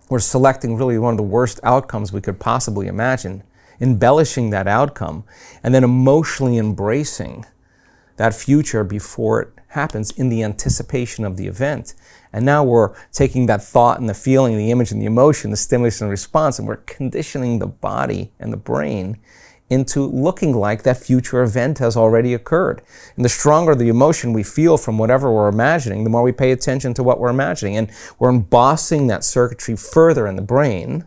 we're selecting really one of the worst outcomes we could possibly imagine, embellishing that outcome, and then emotionally embracing that future before it happens in the anticipation of the event. And now we're taking that thought and the feeling, the image and the emotion, the stimulus and response, and we're conditioning the body and the brain into looking like that future event has already occurred. And the stronger the emotion we feel from whatever we're imagining, the more we pay attention to what we're imagining. And we're embossing that circuitry further in the brain,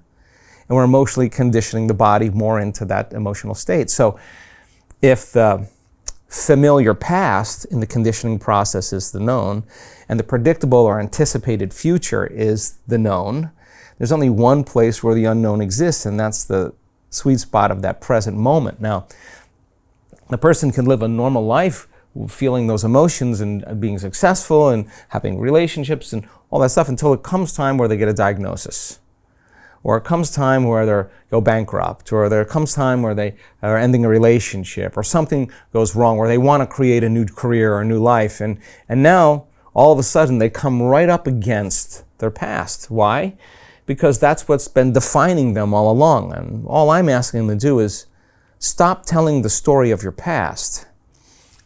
and we're emotionally conditioning the body more into that emotional state. So if the familiar past in the conditioning process is the known, and the predictable or anticipated future is the known, there's only one place where the unknown exists, and that's the sweet spot of that present moment. Now, the person can live a normal life feeling those emotions and being successful and having relationships and all that stuff until it comes time where they get a diagnosis. Or it comes time where they go bankrupt, or there comes time where they are ending a relationship, or something goes wrong where they want to create a new career or a new life. And now, all of a sudden, they come right up against their past. Why? Because that's what's been defining them all along. And all I'm asking them to do is stop telling the story of your past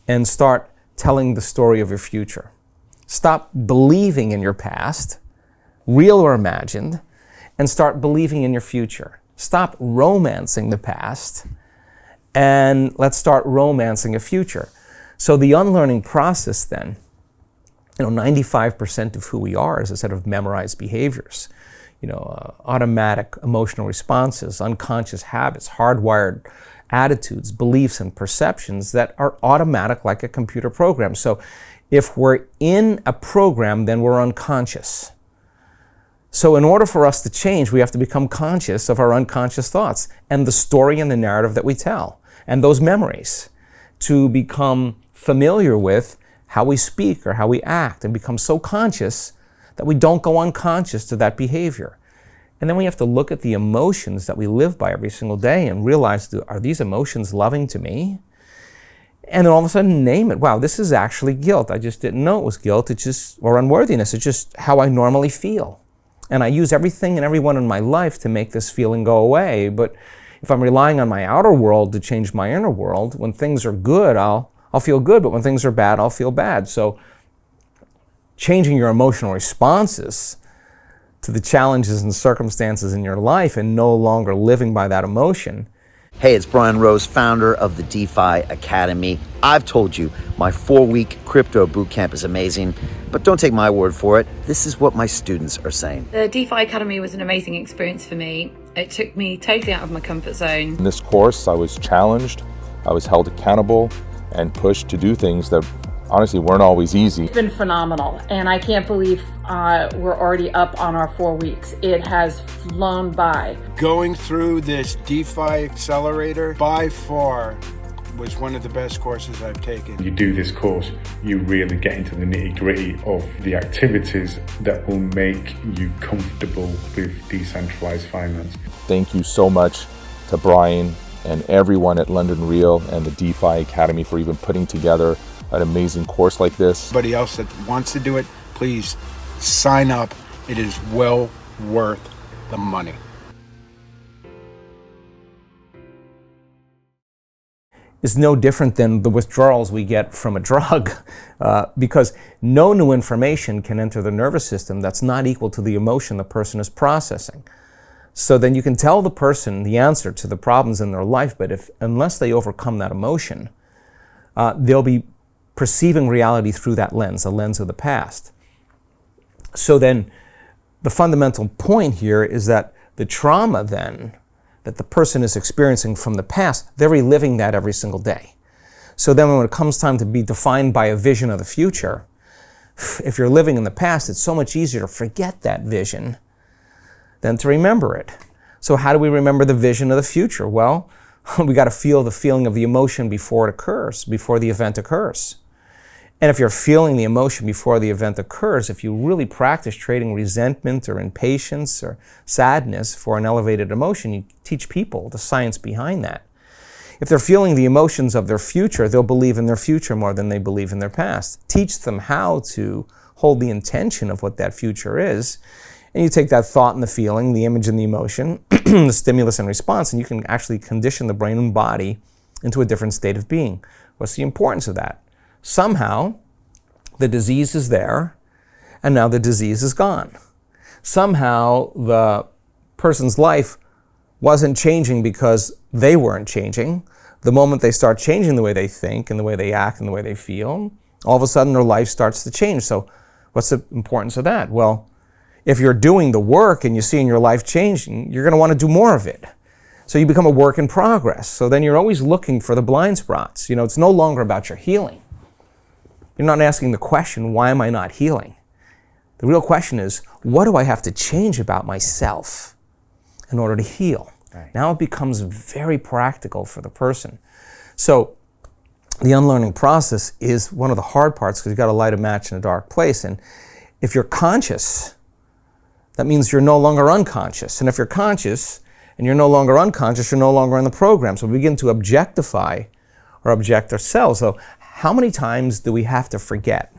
and start telling the story of your future. Stop believing in your past, real or imagined, and start believing in your future. Stop romancing the past, and let's start romancing a future. So the unlearning process then, 95% of who we are is a set of memorized behaviors. Automatic emotional responses, unconscious habits, hardwired attitudes, beliefs, and perceptions that are automatic like a computer program. So if we're in a program, then we're unconscious. So in order for us to change, we have to become conscious of our unconscious thoughts and the story and the narrative that we tell, and those memories, to become familiar with how we speak or how we act, and become so conscious that we don't go unconscious to that behavior. And then we have to look at the emotions that we live by every single day and realize, are these emotions loving to me? And then all of a sudden name it. Wow, this is actually guilt. I just didn't know it was guilt. Or unworthiness. It's just how I normally feel. And I use everything and everyone in my life to make this feeling go away. But if I'm relying on my outer world to change my inner world, when things are good, I'll feel good. But when things are bad, I'll feel bad. So changing your emotional responses to the challenges and circumstances in your life and no longer living by that emotion. Hey, it's Brian Rose, founder of the DeFi Academy. I've told you my 4-week crypto bootcamp is amazing, but don't take my word for it. This is what my students are saying. The DeFi Academy was an amazing experience for me. It took me totally out of my comfort zone. In this course, I was challenged, I was held accountable, and pushed to do things that honestly weren't always easy. It's been phenomenal, and I can't believe we're already up on our 4 weeks. It has flown by. Going through this DeFi accelerator by far was one of the best courses I've taken. You do this course, you really get into the nitty-gritty of the activities that will make you comfortable with decentralized finance. Thank you so much to Brian and everyone at London Real and the DeFi Academy for even putting together an amazing course like this. Anybody else that wants to do it, please sign up. It is well worth the money. Is no different than the withdrawals we get from a drug because no new information can enter the nervous system that's not equal to the emotion the person is processing. So then you can tell the person the answer to the problems in their life, but unless they overcome that emotion, they'll be perceiving reality through that lens, the lens of the past. So then the fundamental point here is that the trauma then that the person is experiencing from the past, they're reliving that every single day. So then when it comes time to be defined by a vision of the future, if you're living in the past, it's so much easier to forget that vision than to remember it. So how do we remember the vision of the future? Well, we got to feel the feeling of the emotion before it occurs, before the event occurs. And if you're feeling the emotion before the event occurs, if you really practice trading resentment or impatience or sadness for an elevated emotion, you teach people the science behind that. If they're feeling the emotions of their future, they'll believe in their future more than they believe in their past. Teach them how to hold the intention of what that future is, And you take that thought and the feeling, the image and the emotion, the stimulus and response, and you can actually condition the brain and body into a different state of being. What's the importance of that? Somehow, the disease is there, and now the disease is gone. Somehow, the person's life wasn't changing because they weren't changing. The moment they start changing the way they think and the way they act and the way they feel, all of a sudden their life starts to change. So what's the importance of that? Well, if you're doing the work and you're seeing your life changing, you're going to want to do more of it. So you become a work in progress. So then you're always looking for the blind spots. It's no longer about your healing. You're not asking the question, why am I not healing? The real question is, what do I have to change about myself in order to heal? Right. Now it becomes very practical for the person. So the unlearning process is one of the hard parts because you've got to light a match in a dark place. And if you're conscious, that means you're no longer unconscious. And if you're conscious and you're no longer unconscious, you're no longer in the program. So we begin to objectify or object ourselves. So how many times do we have to forget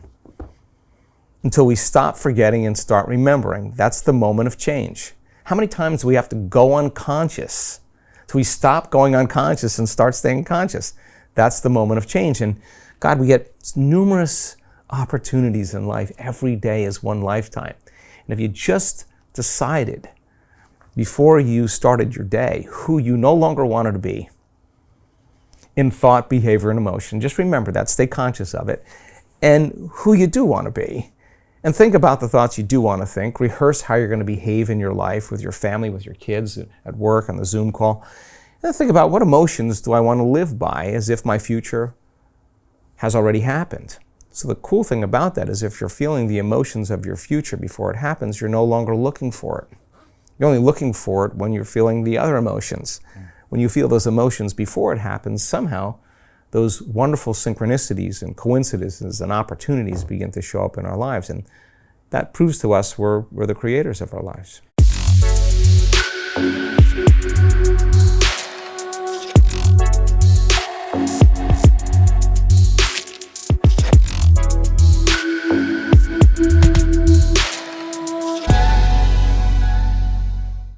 until we stop forgetting and start remembering? That's the moment of change. How many times do we have to go unconscious till we stop going unconscious and start staying conscious? That's the moment of change. And God, we get numerous opportunities in life. Every day is one lifetime. And if you just decided before you started your day who you no longer wanted to be in thought, behavior, and emotion, just remember that, stay conscious of it, and who you do want to be. And think about the thoughts you do want to think. Rehearse how you're going to behave in your life with your family, with your kids, at work, on the Zoom call. And think about, what emotions do I want to live by as if my future has already happened? So the cool thing about that is if you're feeling the emotions of your future before it happens, you're no longer looking for it. You're only looking for it when you're feeling the other emotions. When you feel those emotions before it happens, somehow those wonderful synchronicities and coincidences and opportunities begin to show up in our lives. And that proves to us we're the creators of our lives.